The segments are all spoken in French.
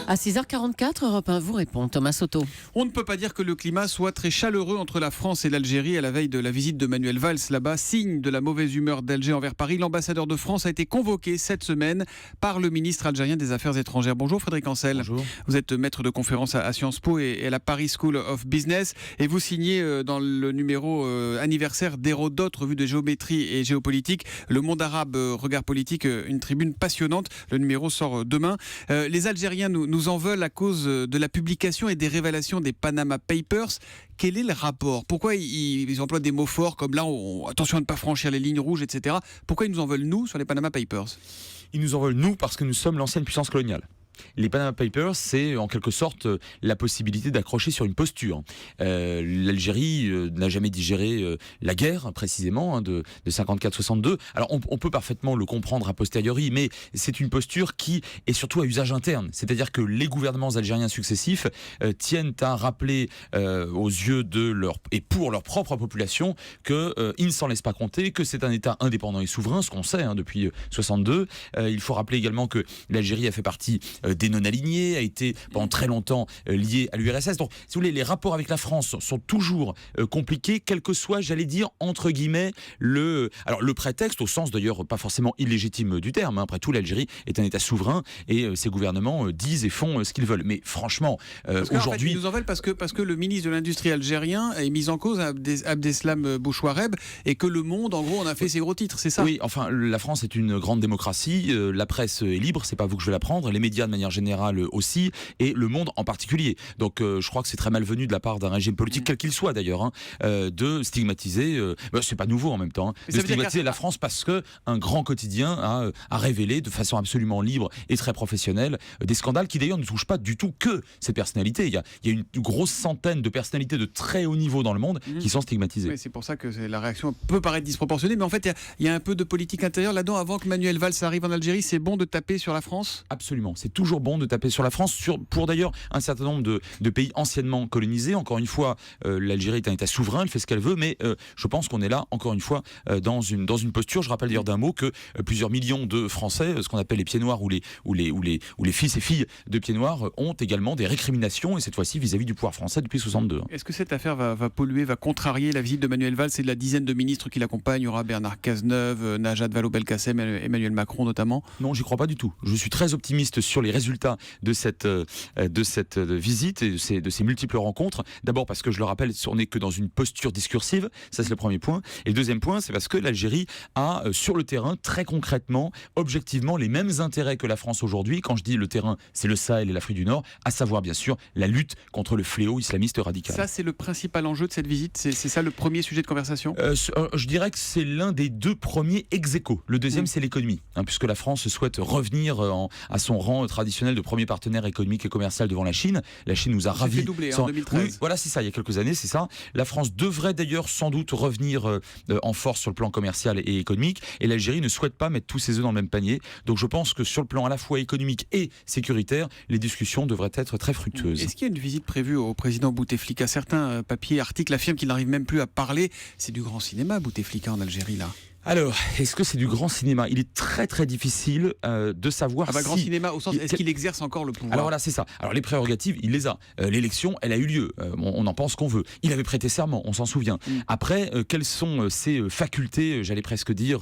À 6h44, Europe 1 vous répond, Thomas Soto. On ne peut pas dire que le climat soit très chaleureux entre la France et l'Algérie à la veille de la visite de Manuel Valls là-bas. Signe de la mauvaise humeur d'Alger envers Paris, l'ambassadeur de France a été convoqué cette semaine par le ministre algérien des Affaires étrangères. Bonjour Frédéric Ancel. Bonjour. Vous êtes maître de conférence à Sciences Po et à la Paris School of Business et vous signez dans le numéro anniversaire d'Hérodote, revue de géométrie et géopolitique, Le Monde arabe, regard politique, une tribune passionnante. Le numéro sort demain. Les Algériens nous en veulent à cause de la publication et des révélations des Panama Papers. Quel est le rapport ? Pourquoi ils emploient des mots forts comme là, attention à ne pas franchir les lignes rouges, etc. Pourquoi ils nous en veulent, nous, sur les Panama Papers ? Ils nous en veulent, nous, parce que nous sommes l'ancienne puissance coloniale. Les Panama Papers, c'est en quelque sorte la possibilité d'accrocher sur une posture. L'Algérie n'a jamais digéré la guerre, précisément, de 54-62. Alors on peut parfaitement le comprendre a posteriori, mais c'est une posture qui est surtout à usage interne. C'est-à-dire que les gouvernements algériens successifs tiennent à rappeler aux yeux de leur et pour leur propre population qu'ils ne s'en laissent pas compter, que c'est un État indépendant et souverain, ce qu'on sait depuis 62. Il faut rappeler également que l'Algérie a fait partie des non-alignés, a été pendant très longtemps lié à l'URSS. Donc, si vous voulez, les rapports avec la France sont toujours compliqués, quel que soit, j'allais dire, entre guillemets, le prétexte, au sens d'ailleurs pas forcément illégitime du terme. Après tout, l'Algérie est un État souverain et ses gouvernements disent et font ce qu'ils veulent. Mais franchement, aujourd'hui... En fait, ils nous en veulent parce que le ministre de l'Industrie algérien est mis en cause, Abdeslam Bouchouareb, et que Le Monde, en gros, on a fait ses gros titres, c'est ça ? Oui, enfin, la France est une grande démocratie, la presse est libre, c'est pas vous que je vais l'apprendre, les médias de manière générale aussi, et Le Monde en particulier. Donc je crois que c'est très malvenu de la part d'un régime politique, quel qu'il soit d'ailleurs, de stigmatiser, c'est pas nouveau en même temps, de stigmatiser la France parce qu'un grand quotidien a révélé de façon absolument libre et très professionnelle des scandales qui d'ailleurs ne touchent pas du tout que ces personnalités. Il y a une grosse centaine de personnalités de très haut niveau dans le monde qui sont stigmatisées. Oui, c'est pour ça que la réaction peut paraître disproportionnée, mais en fait il y a un peu de politique intérieure là-dedans. Avant que Manuel Valls arrive en Algérie, c'est bon de taper sur la France ? Absolument, c'est toujours bon de taper sur la France, pour d'ailleurs un certain nombre de pays anciennement colonisés. Encore une fois, l'Algérie est un État souverain, elle fait ce qu'elle veut, mais je pense qu'on est là, encore une fois, dans une posture. Je rappelle d'ailleurs d'un mot que plusieurs millions de Français, ce qu'on appelle les pieds noirs ou les fils et filles de pieds noirs, ont également des récriminations, et cette fois-ci vis-à-vis du pouvoir français depuis 62. Est-ce que cette affaire va polluer, va contrarier la visite de Manuel Valls et de la dizaine de ministres qui l'accompagnent ? Il y aura Bernard Cazeneuve, Najat Vallaud-Belkacem, Emmanuel Macron notamment. Non, j'y crois pas du tout. Je suis très optimiste sur les résultats de cette visite et de ces multiples rencontres. D'abord parce que, je le rappelle, on n'est que dans une posture discursive, ça c'est le premier point. Et le deuxième point, c'est parce que l'Algérie a sur le terrain, très concrètement, objectivement, les mêmes intérêts que la France aujourd'hui. Quand je dis le terrain, c'est le Sahel et l'Afrique du Nord, à savoir bien sûr la lutte contre le fléau islamiste radical. Ça c'est le principal enjeu de cette visite, c'est ça le premier sujet de conversation ? Je dirais que c'est l'un des deux premiers ex aequo. Le deuxième c'est l'économie, puisque la France souhaite revenir à son rang traditionnel de premier partenaire économique et commercial devant la Chine. La Chine nous a ravis. Ça fait doubler en 2013. Oui, voilà, c'est ça, il y a quelques années, c'est ça. La France devrait d'ailleurs sans doute revenir en force sur le plan commercial et économique, et l'Algérie ne souhaite pas mettre tous ses œufs dans le même panier. Donc je pense que sur le plan à la fois économique et sécuritaire, les discussions devraient être très fructueuses. Est-ce qu'il y a une visite prévue au président Bouteflika ? Certains papiers, articles affirment qu'il n'arrive même plus à parler. C'est du grand cinéma, Bouteflika en Algérie, là. Alors, est-ce que c'est du grand cinéma ? Il est très très difficile de savoir si... grand cinéma au sens, est-ce qu'il exerce encore le pouvoir ? Alors voilà, c'est ça. Alors les prérogatives, il les a. L'élection, elle a eu lieu. On en pense qu'on veut. Il avait prêté serment, on s'en souvient. Après, quelles sont ses facultés, j'allais presque dire,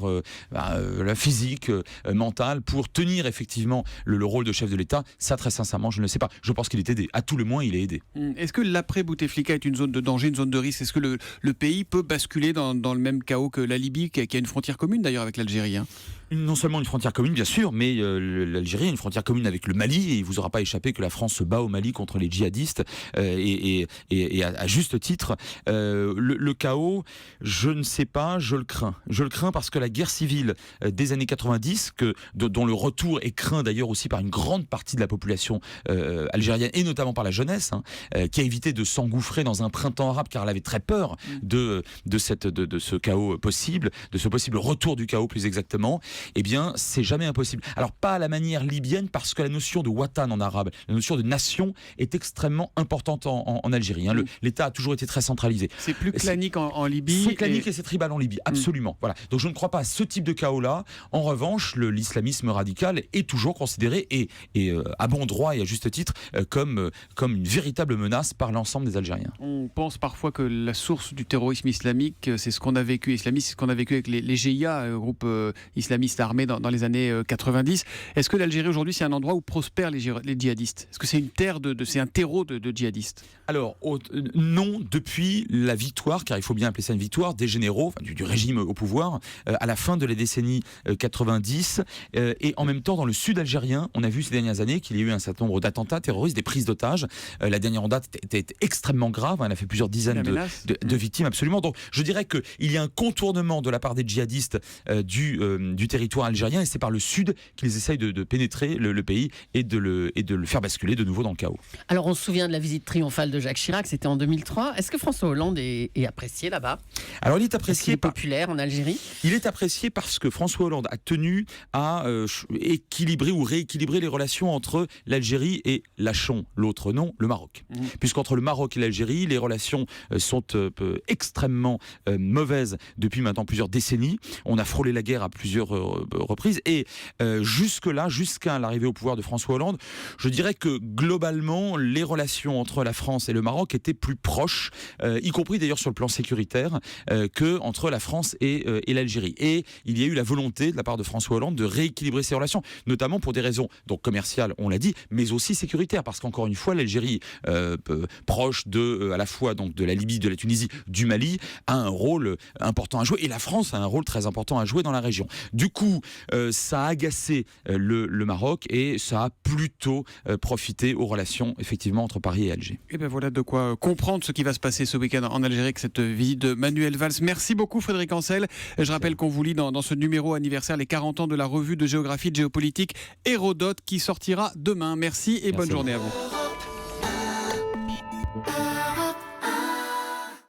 la physique, mentale, pour tenir effectivement le rôle de chef de l'État ? Ça, très sincèrement, je ne le sais pas. Je pense qu'il est aidé. À tout le moins, il est aidé. Est-ce que l'après-Bouteflika est une zone de danger, une zone de risque ? Est-ce que le pays peut basculer dans le même chaos que la Libye, qui a une frontière commune d'ailleurs avec l'Algérie, Non seulement une frontière commune, bien sûr, mais l'Algérie a une frontière commune avec le Mali, et il vous aura pas échappé que la France se bat au Mali contre les djihadistes, et à juste titre. Le chaos, je ne sais pas, je le crains. Je le crains parce que la guerre civile des années 90, dont le retour est craint d'ailleurs aussi par une grande partie de la population algérienne, et notamment par la jeunesse, qui a évité de s'engouffrer dans un printemps arabe, car elle avait très peur de ce chaos possible, de ce possible retour du chaos plus exactement. eh bien, c'est jamais impossible. Alors, pas à la manière libyenne, parce que la notion de watan en arabe, la notion de nation, est extrêmement importante en Algérie. L'État a toujours été très centralisé. C'est plus clanique en Libye. C'est clanique et c'est tribal en Libye, absolument. Voilà. Donc, je ne crois pas à ce type de chaos-là. En revanche, l'islamisme radical est toujours considéré, et à bon droit et à juste titre, comme une véritable menace par l'ensemble des Algériens. On pense parfois que la source du terrorisme islamique, c'est ce qu'on a vécu, islamiste, c'est ce qu'on a vécu avec les GIA, groupe islamiste armé dans les années 90. Est-ce que l'Algérie aujourd'hui, c'est un endroit où prospèrent les djihadistes? Est-ce que c'est une terre c'est un terreau de djihadistes? Alors, non, depuis la victoire, car il faut bien appeler ça une victoire, des généraux, du régime au pouvoir, à la fin de la décennie 90, et en même temps, dans le sud algérien, on a vu ces dernières années qu'il y a eu un certain nombre d'attentats terroristes, des prises d'otages. La dernière en date était extrêmement grave, elle a fait plusieurs dizaines de victimes, absolument. Donc, je dirais qu'il y a un contournement de la part des djihadistes du territoire algérien, et c'est par le sud qu'ils essayent de pénétrer le pays et de le faire basculer de nouveau dans le chaos. Alors, on se souvient de la visite triomphale de Jacques Chirac, c'était en 2003. Est-ce que François Hollande est apprécié là-bas? Alors, il est apprécié. Est-il populaire en Algérie? Il est apprécié parce que François Hollande a tenu à équilibrer ou rééquilibrer les relations entre l'Algérie et Lachon, l'autre nom, le Maroc. Puisqu'entre le Maroc et l'Algérie, les relations sont extrêmement mauvaises depuis maintenant plusieurs décennies. On a frôlé la guerre à plusieurs reprises, et jusque-là, jusqu'à l'arrivée au pouvoir de François Hollande, je dirais que globalement, les relations entre la France et le Maroc étaient plus proches, y compris d'ailleurs sur le plan sécuritaire, que entre la France et l'Algérie. Et il y a eu la volonté de la part de François Hollande de rééquilibrer ces relations, notamment pour des raisons donc commerciales, on l'a dit, mais aussi sécuritaires, parce qu'encore une fois, l'Algérie, proche à la fois donc de la Libye, de la Tunisie, du Mali, a un rôle important à jouer, et la France a un rôle très important à jouer dans la région. Du coup, ça a agacé le Maroc, et ça a plutôt profité aux relations effectivement entre Paris et Alger. Et bien voilà de quoi comprendre ce qui va se passer ce week-end en Algérie avec cette visite de Manuel Valls. Merci beaucoup Frédéric Ancel. Je rappelle qu'on vous lit dans ce numéro anniversaire les 40 ans de la revue de géographie de géopolitique Hérodote, qui sortira demain. Merci et bonne journée à vous.